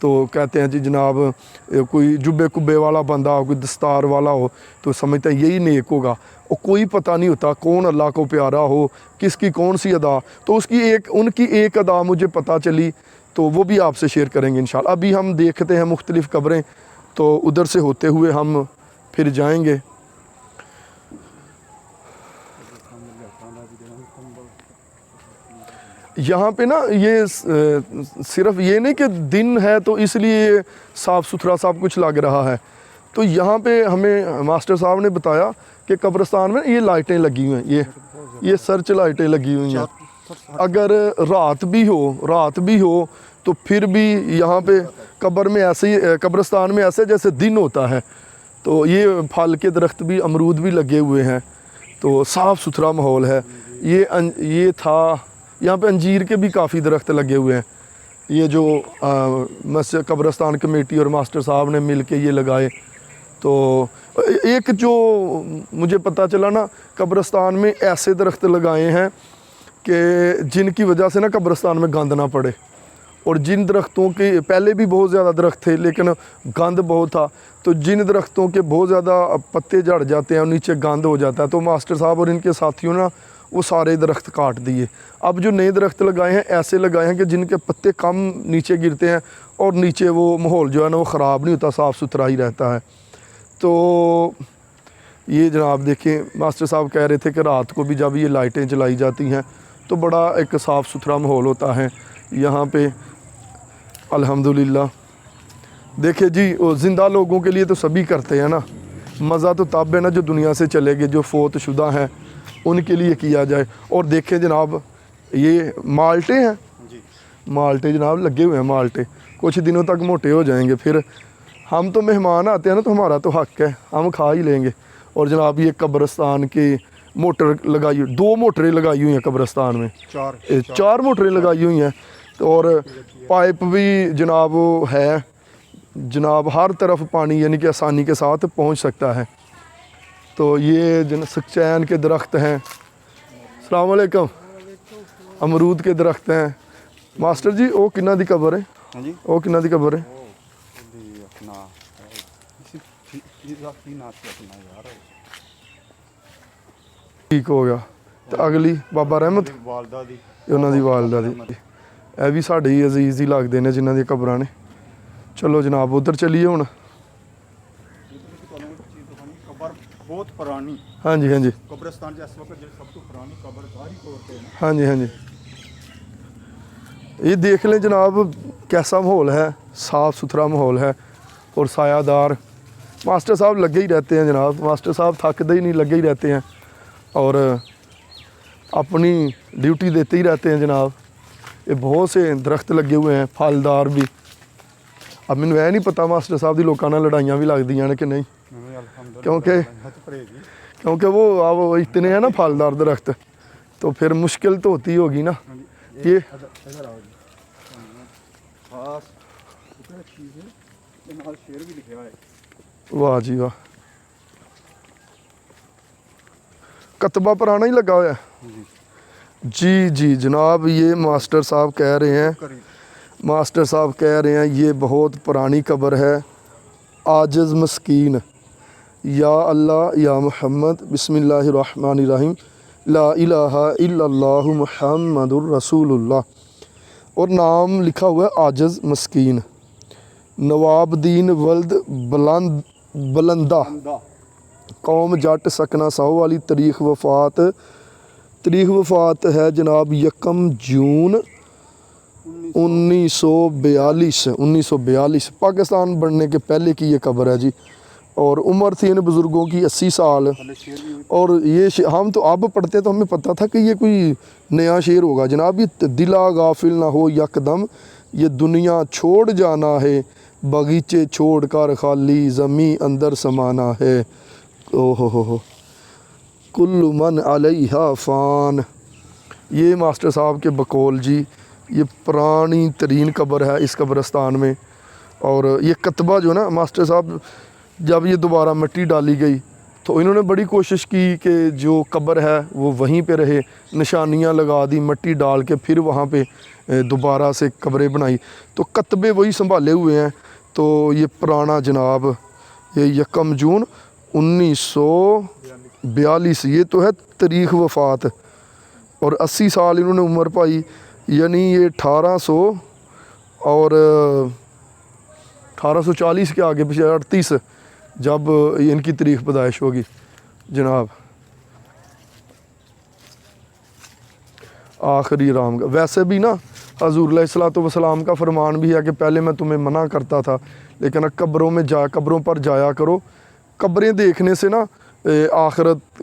تو کہتے ہیں جی جناب کوئی جبے کبے والا بندہ ہو, کوئی دستار والا ہو تو سمجھتا ہے یہی نیک ہوگا, اور کوئی پتہ نہیں ہوتا کون اللہ کو پیارا ہو, کس کی کون سی ادا. تو ان کی ایک ادا مجھے پتہ چلی, تو وہ بھی آپ سے شیئر کریں گے انشاءاللہ. ابھی ہم دیکھتے ہیں مختلف قبریں, تو ادھر سے ہوتے ہوئے ہم پھر جائیں گے. یہاں پہ نا یہ صرف یہ نہیں کہ دن ہے تو اس لیے صاف ستھرا سب کچھ لگ رہا ہے. تو یہاں پہ ہمیں ماسٹر صاحب نے بتایا کہ قبرستان میں یہ لائٹیں لگی ہوئی ہیں, یہ سرچ لائٹیں لگی ہوئی ہیں. اگر رات بھی ہو تو پھر بھی یہاں پہ قبرستان میں ایسے جیسے دن ہوتا ہے. تو یہ پھل کے درخت بھی, امرود بھی لگے ہوئے ہیں, تو صاف ستھرا ماحول ہے. یہ تھا یہاں پہ انجیر کے بھی کافی درخت لگے ہوئے ہیں. یہ جو مسجد قبرستان کمیٹی اور ماسٹر صاحب نے مل کے یہ لگائے. تو ایک جو مجھے پتہ چلا نا, قبرستان میں ایسے درخت لگائے ہیں کہ جن کی وجہ سے نا قبرستان میں گند نہ پڑے. اور جن درختوں کے پہلے بھی بہت زیادہ درخت تھے لیکن گند بہت تھا, تو جن درختوں کے بہت زیادہ پتے جھڑ جاتے ہیں اور نیچے گند ہو جاتا ہے, تو ماسٹر صاحب اور ان کے ساتھیوں نے وہ سارے درخت کاٹ دیے. اب جو نئے درخت لگائے ہیں ایسے لگائے ہیں کہ جن کے پتے کم نیچے گرتے ہیں اور نیچے وہ ماحول جو ہے نا وہ خراب نہیں ہوتا, صاف ستھرا ہی رہتا ہے. تو یہ جناب دیکھیں, ماسٹر صاحب کہہ رہے تھے کہ رات کو بھی جب یہ لائٹیں جلائی جاتی ہیں تو بڑا ایک صاف ستھرا ماحول ہوتا ہے یہاں پہ. الحمدللہ. دیکھیں جی, زندہ لوگوں کے لیے تو سبھی کرتے ہیں نا, مزہ تو تب ہے نا جو دنیا سے چلے گئے, جو فوت شدہ ہیں ان کے لیے کیا جائے. اور دیکھیں جناب یہ مالٹے ہیں, مالٹے جناب لگے ہوئے ہیں. مالٹے کچھ دنوں تک موٹے ہو جائیں گے, پھر ہم تو مہمان آتے ہیں نا تو ہمارا تو حق ہے, ہم کھا ہی لیں گے. اور جناب یہ قبرستان کے موٹر لگائی ہوئی, 2 موٹریں لگائی ہوئی ہیں قبرستان میں, 4 موٹریں لگائی ہوئی ہیں. اور پائپ بھی جناب ہے جناب, ہر طرف پانی یعنی کہ آسانی کے ساتھ پہنچ سکتا ہے. تو یہ سکچین کے درخت ہیں. السلام علیکم. امرود کے درخت ہیں. ماسٹر جی وہ کنہ دی قبر ہے, وہ کنہ دی قبر ہے؟ ٹھیک ہو گیا. تو اگلی بابا رحمت انہوں دی والدہ دی. اے بھی ساڈے ہی عزیز ہی لگتے ہیں جنہاں دی قبراں نے. چلو جناب ادھر چلیے ہوں. بہت پرانی. ہاں جی ہاں جی. قبرستان اس وقت سب تو پرانی قبر داری طور پہ. ہاں جی ہاں جی. یہ دیکھ لیں جناب کیسا ماحول ہے, صاف ستھرا ماحول ہے اور سایہ دار. ماسٹر صاحب لگے ہی رہتے ہیں جناب, ماسٹر صاحب تھکتے ہی نہیں, لگے ہی رہتے ہیں اور اپنی ڈیوٹی دیتے ہی رہتے ہیں جناب. یہ بہت سے درخت لگے ہوئے ہیں پھلدار بھی. اب مینوں یہ نہیں پتا ماسٹر صاحب دی لوکاں نال لڑائیاں بھی لگدیاں نے کہ نہیں, کیونکہ وہ اتنے ہیں نا پھلدار درخت, تو پھر مشکل تو ہوتی ہوگی نا. یہ واہ جی واہ, کتبہ پرانا ہی لگا ہوا ہے. جی جی جناب یہ ماسٹر صاحب کہہ رہے ہیں یہ بہت پرانی قبر ہے. عاجز مسکین. یا اللہ یا محمد بسم اللہ الرحمن الرحیم لا الہ الا اللہ محمد الرسول اللہ. اور نام لکھا ہوا ہے عاجز مسکین. نواب الدین ولد بلندہ, قوم جٹ سکنہ ساہو والی. تاریخ وفات ہے جناب 1 جون 1942. پاکستان بننے کے پہلے کی یہ قبر ہے جی. اور عمر تھی ان بزرگوں کی 80 سال. اور یہ ہم تو اب پڑھتے تو ہمیں پتہ تھا کہ یہ کوئی نیا شعر ہوگا جناب. یہ دلا غافل نہ ہو یکدم, یہ دنیا چھوڑ جانا ہے, باغیچے چھوڑ کر خالی زمیں اندر سمانا ہے. اوہ کل من علیہا فان. یہ ماسٹر صاحب کے بقول جی یہ پرانی ترین قبر ہے اس قبرستان میں. اور یہ کتبہ جو نا ماسٹر صاحب جب یہ دوبارہ مٹی ڈالی گئی تو انہوں نے بڑی کوشش کی کہ جو قبر ہے وہ وہیں پہ رہے، نشانیاں لگا دی، مٹی ڈال کے پھر وہاں پہ دوبارہ سے قبریں بنائی، تو کتبے وہی سنبھالے ہوئے ہیں۔ تو یہ پرانا جناب یہ 1 جون 1942 یہ تو ہے تاریخ وفات، اور 80 سال انہوں نے عمر پائی، یعنی یہ 1840 کے آگے پیچھے 38 جب ان کی تاریخ پیدائش ہوگی جناب۔ آخری رام کا ویسے بھی نا حضور علیہ الصلوۃ والسلام کا فرمان بھی ہے کہ پہلے میں تمہیں منع کرتا تھا لیکن اب قبروں پر جایا کرو، قبریں دیکھنے سے نا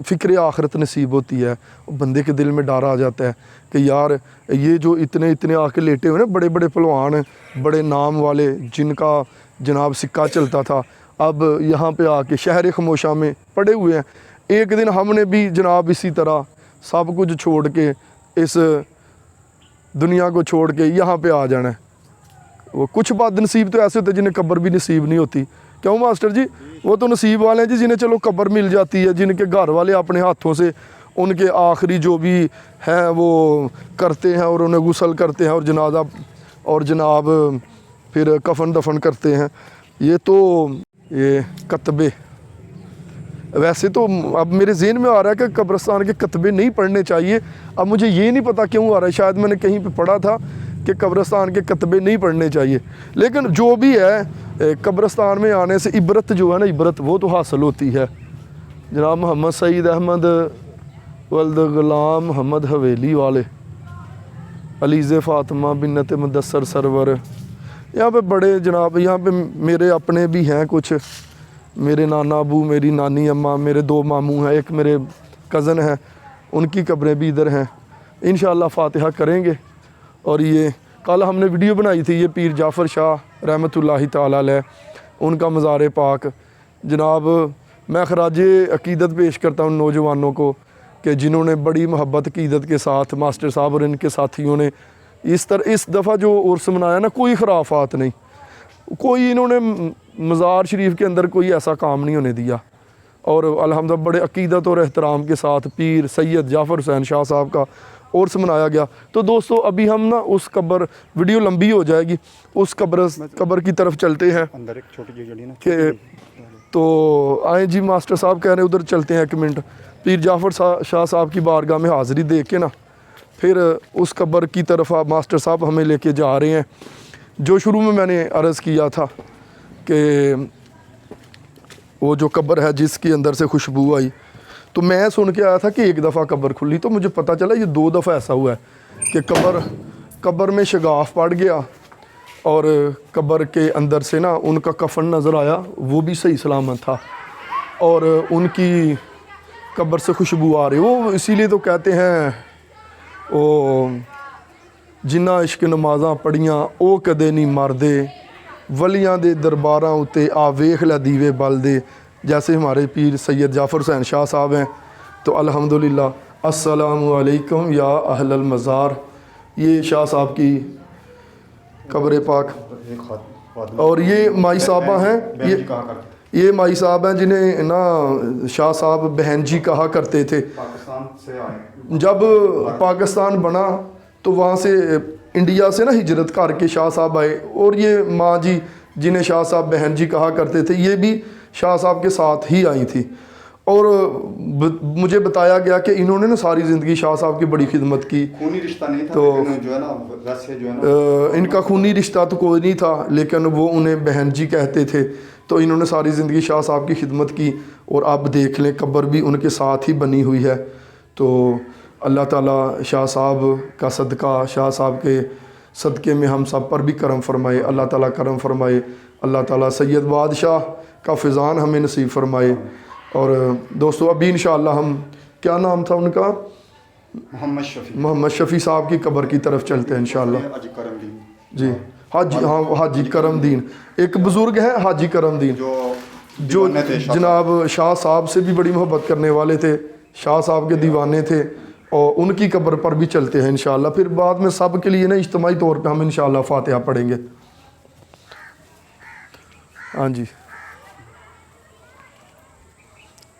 فکر آخرت نصیب ہوتی ہے، بندے کے دل میں ڈر آ جاتا ہے کہ یار یہ جو اتنے آ کے لیٹے ہوئے نا بڑے بڑے پہلوان بڑے نام والے جن کا جناب سکہ چلتا تھا، اب یہاں پہ آ کے شہر خموشہ میں پڑے ہوئے ہیں۔ ایک دن ہم نے بھی جناب اسی طرح سب کچھ چھوڑ کے اس دنیا کو چھوڑ کے یہاں پہ آ جانا ہے۔ وہ کچھ بد نصیب تو ایسے ہوتے ہیں جنہیں قبر بھی نصیب نہیں ہوتی، کیوں ماسٹر جی؟ وہ تو نصیب والے ہیں جی جنہیں چلو قبر مل جاتی ہے، جن کے گھر والے اپنے ہاتھوں سے ان کے آخری جو بھی ہیں وہ کرتے ہیں اور انہیں غسل کرتے ہیں اور جنازہ اور جناب پھر کفن دفن کرتے ہیں۔ یہ تو یہ کتبے ویسے تو اب میرے ذہن میں آ رہا ہے کہ قبرستان کے کتبے نہیں پڑھنے چاہیے، اب مجھے یہ نہیں پتہ کیوں آ رہا ہے، شاید میں نے کہیں پہ پڑھا تھا کہ قبرستان کے کتبے نہیں پڑھنے چاہیے، لیکن جو بھی ہے قبرستان میں آنے سے عبرت جو ہے نا عبرت وہ تو حاصل ہوتی ہے۔ جناب محمد سعید احمد ولد غلام محمد حویلی والے علیز فاطمہ بنت مدثر سرور، یہاں پہ بڑے جناب یہاں پہ میرے اپنے بھی ہیں کچھ، میرے نانا ابو، میری نانی اماں، میرے 2 ماموں ہیں، ایک میرے کزن ہیں، ان کی قبریں بھی ادھر ہیں، انشاءاللہ فاتحہ کریں گے۔ اور یہ کل ہم نے ویڈیو بنائی تھی، یہ پیر جعفر شاہ رحمۃ اللہ تعالیٰ علیہ ان کا مزار پاک، جناب میں خراج عقیدت پیش کرتا ہوں نوجوانوں کو کہ جنہوں نے بڑی محبت عقیدت کے ساتھ ماسٹر صاحب اور ان کے ساتھیوں نے اس دفعہ جو عرس منایا نا، کوئی خرافات نہیں، کوئی انہوں نے مزار شریف کے اندر کوئی ایسا کام نہیں ہونے دیا، اور الحمدللہ بڑے عقیدت اور احترام کے ساتھ پیر سید جعفر حسین شاہ صاحب کا عرس منایا گیا۔ تو دوستو ابھی ہم نا اس ویڈیو لمبی ہو جائے گی، اس قبر کی طرف چلتے ہیں اندر ایک چھوٹی جڑی نا کہ تو آئیں جی ماسٹر صاحب کہہ رہے ہیں ادھر چلتے ہیں 1 منٹ، پیر جعفر شاہ صاحب کی بارگاہ میں حاضری دے کے نا پھر اس قبر کی طرف ماسٹر صاحب ہمیں لے کے جا رہے ہیں۔ جو شروع میں نے عرض کیا تھا کہ وہ جو قبر ہے جس کے اندر سے خوشبو آئی، تو میں سن کے آیا تھا کہ 1 دفعہ قبر کھلی، تو مجھے پتہ چلا یہ 2 دفعہ ایسا ہوا ہے کہ قبر میں شگاف پڑ گیا اور قبر کے اندر سے نا ان کا کفن نظر آیا، وہ بھی صحیح سلامت تھا، اور ان کی قبر سے خوشبو آ رہی، وہ اسی لیے تو کہتے ہیں او جنہ عشق نمازاں پڑھیاں او کدے نہیں مردے، ولیاں دے درباراں اتے آ ویکھ لے دیوے بل دے، جیسے ہمارے پیر سید جعفر حسین شاہ صاحب ہیں۔ تو الحمدللہ السلام علیکم یا اہل المزار، یہ شاہ صاحب کی قبر پاک، اور یہ مائی صاحبہ ہیں، یہ مائی صاحب ہیں جنہیں نا شاہ صاحب بہن جی کہا کرتے تھے۔ پاکستان سے آئے، جب پاکستان بنا تو وہاں سے انڈیا سے نا ہجرت کر کے شاہ صاحب آئے، اور یہ ماں جی جنہیں شاہ صاحب بہن جی کہا کرتے تھے یہ بھی شاہ صاحب کے ساتھ ہی آئی تھی، اور مجھے بتایا گیا کہ انہوں نے نا ساری زندگی شاہ صاحب کی بڑی خدمت کی۔ خونی رشتہ نہیں تھا تو جو ہے نا ویسے جو ہے نا ان کا خونی رشتہ تو کوئی نہیں تھا، لیکن وہ انہیں بہن جی کہتے تھے، تو انہوں نے ساری زندگی شاہ صاحب کی خدمت کی، اور اب دیکھ لیں قبر بھی ان کے ساتھ ہی بنی ہوئی ہے۔ تو اللہ تعالیٰ شاہ صاحب کا صدقہ، شاہ صاحب کے صدقے میں ہم سب پر بھی کرم فرمائے، اللہ تعالیٰ کرم فرمائے، اللہ تعالیٰ سید بادشاہ کا فیضان ہمیں نصیب فرمائے۔ اور دوستو ابھی انشاءاللہ ہم کیا نام تھا ان کا؟ محمد شفیع صاحب کی قبر کی طرف چلتے ہیں انشاءاللہ۔ جی حاجی کرم دین ایک بزرگ ہیں، حاجی کرم دین جو جناب شاہ صاحب سے بھی بڑی محبت کرنے والے تھے، شاہ صاحب کے دیوانے تھے، اور ان کی قبر پر بھی چلتے ہیں انشاءاللہ۔ پھر بعد میں سب کے لیے نا اجتماعی طور پہ ہم انشاءاللہ فاتحہ پڑھیں گے۔ ہاں جی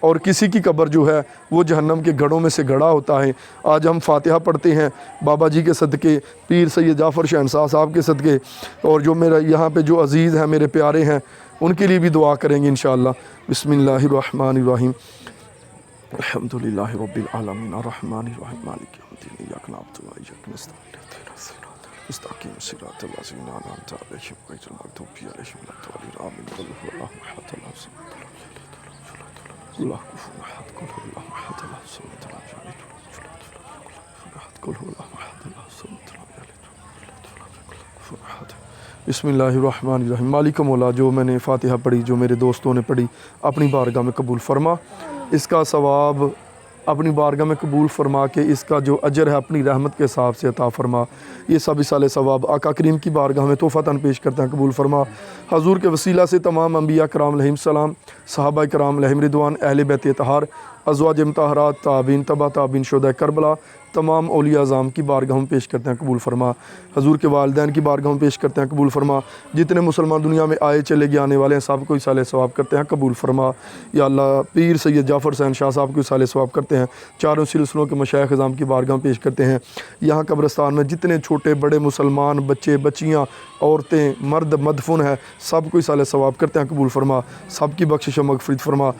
اور کسی کی قبر جو ہے وہ جہنم کے گڑھوں میں سے گڑھا ہوتا ہے۔ آج ہم فاتحہ پڑھتے ہیں بابا جی کے صدقے، پیر سید جعفر شہنشاہ صاحب کے صدقے، اور جو میرا یہاں پہ جو عزیز ہیں میرے پیارے ہیں ان کے لیے بھی دعا کریں گے انشاءاللہ۔ بسم اللہ الرحمن الرحیم، الحمد للہ رب العالمین الرحمن الرحیم مالک یوم الدین ایاک نعبد و ایاک نستعین اهدنا الصراط المستقیم صراط الذین انعمت علیہم غیر المغضوب علیہم ولا الضالین آمین۔ قل هو الله احد الله الصمد الله كفوا احد قل هو الله احد الله الصمد لم يلد ولم يولد قل هو الله احد الله الصمد لم يلد ولم يولد كفوا احد۔ بسم اللہ الرحمن الرحیم۔ مالک مولا، جو میں نے فاتحہ پڑھی، جو میرے دوستوں نے پڑھی، اپنی بارگاہ میں قبول فرما، اس کا ثواب اپنی بارگاہ میں قبول فرما کے اس کا جو اجر ہے اپنی رحمت کے حساب سے عطا فرما۔ یہ سب اصال ثواب آقا کریم کی بارگاہ میں تحفتاً پیش کرتے ہیں، قبول فرما۔ حضور کے وسیلہ سے تمام انبیاء کرام علیہم السلام، صحابہ کرام علیہم رضوان، اہل بیت اطہار، ازواج مطہرات، تابعین، تبع تابعین، شہداء کربلا، تمام اولیاء اعظام کی بارگاہ میں پیش کرتے ہیں، قبول فرما۔ حضور کے والدین کی بارگاہ میں پیش کرتے ہیں، قبول فرما۔ جتنے مسلمان دنیا میں آئے چلے گئے آنے والے ہیں سب کو اصال ثواب کرتے ہیں، قبول فرما۔ یا اللہ، پیر سید جعفر شہنشاہ صاحب کو اصال ثواب کرتے ہیں، چاروں سلسلوں کے مشائخ اعظام کی بارگاہ میں پیش کرتے ہیں۔ یہاں قبرستان میں جتنے چھوٹے بڑے مسلمان بچے بچیاں عورتیں مرد مدفون ہیں سب کو اصال ثواب کرتے ہیں، قبول فرما۔ سب کی بخشش و مغفرت فرما۔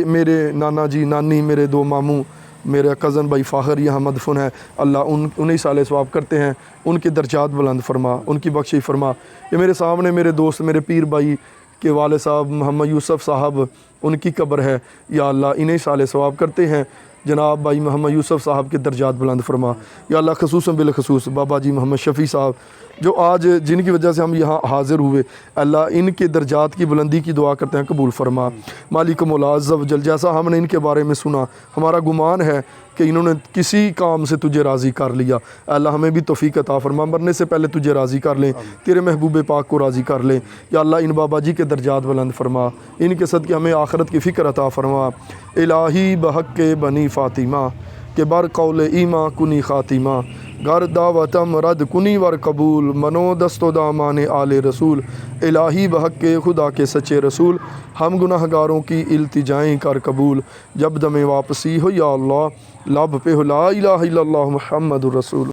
میرے نانا جی نانی، میرے دو ماموں، میرا کزن بھائی فاخر یہاں مدفون ہے، اللہ انہیں اصال ثواب کرتے ہیں، ان کے درجات بلند فرما، ان کی بخشش فرما۔ یہ میرے سامنے میرے دوست میرے پیر بھائی کے والد صاحب محمد یوسف صاحب، ان کی قبر ہے، یا اللہ انہیں اصال ثواب کرتے ہیں، جناب بھائی محمد یوسف صاحب کے درجات بلند فرما۔ یا اللہ خصوصاً بالخصوص بابا جی محمد شفیع صاحب جو آج جن کی وجہ سے ہم یہاں حاضر ہوئے، اللہ ان کے درجات کی بلندی کی دعا کرتے ہیں، قبول فرما۔ مالک مولا عز و جل، جیسا ہم نے ان کے بارے میں سنا، ہمارا گمان ہے کہ انہوں نے کسی کام سے تجھے راضی کر لیا، اللہ ہمیں بھی توفیق عطا فرما، مرنے سے پہلے تجھے راضی کر لیں، تیرے محبوب پاک کو راضی کر لیں۔ یا اللہ ان بابا جی کے درجات بلند فرما، ان کے صدقے ہمیں آخرت کی فکر عطا فرما۔ الہی بحق کے بنی فاطمہ کہ بر قول ایما کنی خاتمہ، گر دعوتم رد کنی ور قبول، منو دست و دامان آل رسول۔ الہی بحق کے خدا کے سچے رسول، ہم گناہ گاروں کی التجائیں کر قبول، جب دم واپسی ہو یا اللہ لب پہ ہو لا الہ الا اللہ محمد الرسول۔